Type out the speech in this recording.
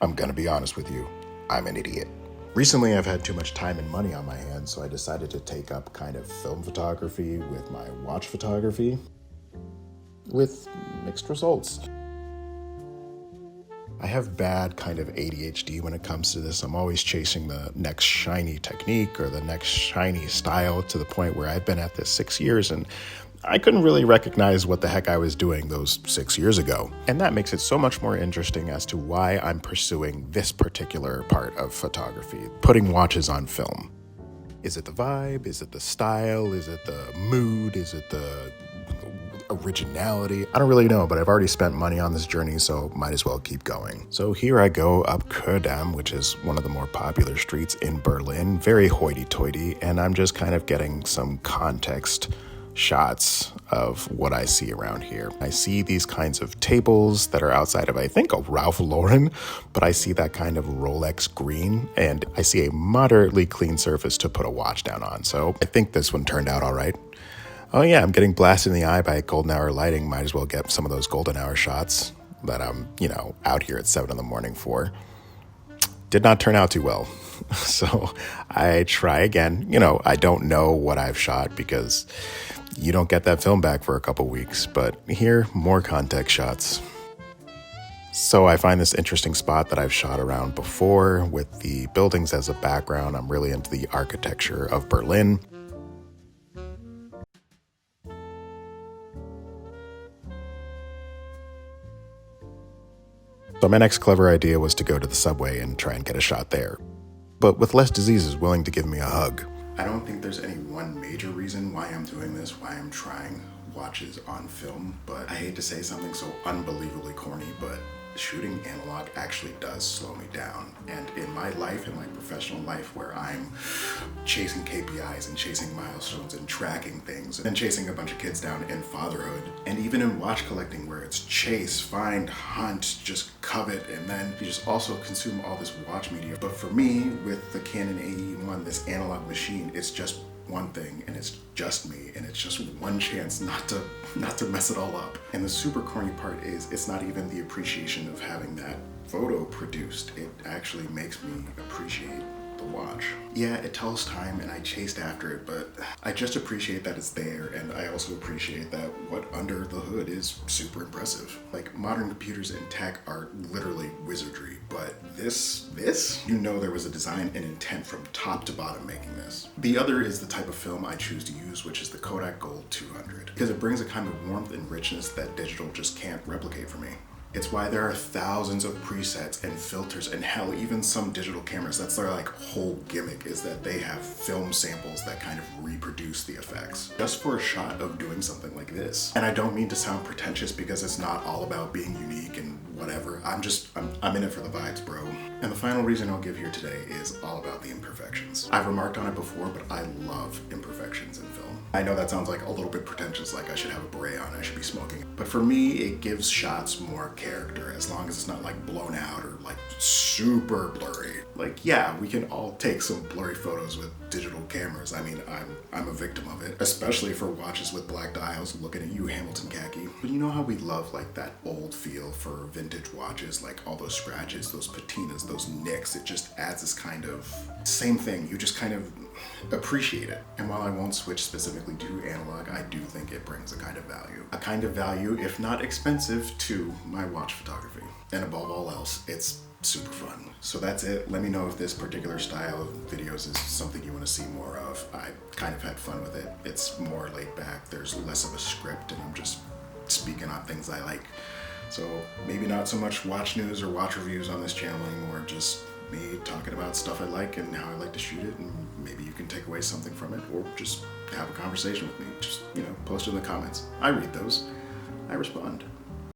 I'm gonna be honest with you, I'm an idiot. Recently, I've had too much time and money on my hands, so I decided to take up kind of film photography with my watch photography, with mixed results. I have bad kind of ADHD when it comes to this. I'm always chasing the next shiny technique or the next shiny style to the point where I've been at this 6 years and I couldn't really recognize what the heck I was doing those 6 years ago. And that makes it so much more interesting as to why I'm pursuing this particular part of photography, putting watches on film. Is it the vibe? Is it the style? Is it the mood? Is it the originality? I don't really know, but I've already spent money on this journey, so might as well keep going. So here I go up Ku'damm, which is one of the more popular streets in Berlin, very hoity-toity, and I'm just kind of getting some context shots of what I see around here. I see these kinds of tables that are outside of, I think, a Ralph Lauren, but I see that kind of Rolex green, and I see a moderately clean surface to put a watch down on. So I think this one turned out all right. Oh yeah, I'm getting blasted in the eye by golden hour lighting. Might as well get some of those golden hour shots that I'm, out here at 7 in the morning for. Did not turn out too well. So I try again. I don't know what I've shot because you don't get that film back for a couple weeks, but here, more context shots. So I find this interesting spot that I've shot around before with the buildings as a background. I'm really into the architecture of Berlin. So my next clever idea was to go to the subway and try and get a shot there, but with less diseases willing to give me a hug. I don't think there's any one major reason why I'm doing this, why I'm trying watches on film, but I hate to say something so unbelievably corny, but shooting analog actually does slow me down. And in my life, in my professional life, where I'm chasing KPIs and chasing milestones and tracking things and chasing a bunch of kids down in fatherhood, and even in watch collecting where it's chase, find, hunt, just covet, and then you just also consume all this watch media. But for me, with the Canon AE-1, this analog machine, it's just one thing, and it's just me, and it's just one chance not to mess it all up. And the super corny part is it's not even the appreciation of having that photo produced. It actually makes me appreciate the watch. Yeah, it tells time and I chased after it, but I just appreciate that it's there, and I also appreciate that what under the hood is super impressive. Like, modern computers and tech are literally wizardry, but this, there was a design and intent from top to bottom making this. The other is the type of film I choose to use, which is the Kodak Gold 200, because it brings a kind of warmth and richness that digital just can't replicate for me. It's why there are thousands of presets and filters, and hell, even some digital cameras, that's their whole gimmick, is that they have film samples that kind of reproduce the effects just for a shot of doing something like this. And I don't mean to sound pretentious, because it's not all about being unique and whatever. I'm in it for the vibes, bro. And the final reason I'll give here today is all about the imperfections. I've remarked on it before, but I love imperfections in film. I know that sounds like a little bit pretentious, like I should have a beret on, I should be smoking. But for me, it gives shots more character, as long as it's not blown out or super blurry. Yeah, we can all take some blurry photos with digital cameras. I mean, I'm a victim of it, especially for watches with black dials. Looking at you, Hamilton khaki. But you know how we love that old feel for vintage watches, all those scratches, those patinas, those nicks. It just adds this kind of same thing. You just kind of appreciate it. And while I won't switch specifically to analog, I do think it brings a kind of value, if not expensive, to my watch photography. And above all else, it's super fun. So that's it. Let me know if this particular style of videos is something you want to see more of. I kind of had fun with it. It's more laid back. There's less of a script, and I'm just speaking on things I like. So maybe not so much watch news or watch reviews on this channel anymore, just me talking about stuff I like and how I like to shoot it, and maybe you can take away something from it, or just have a conversation with me. Just, post it in the comments. I read those. I respond.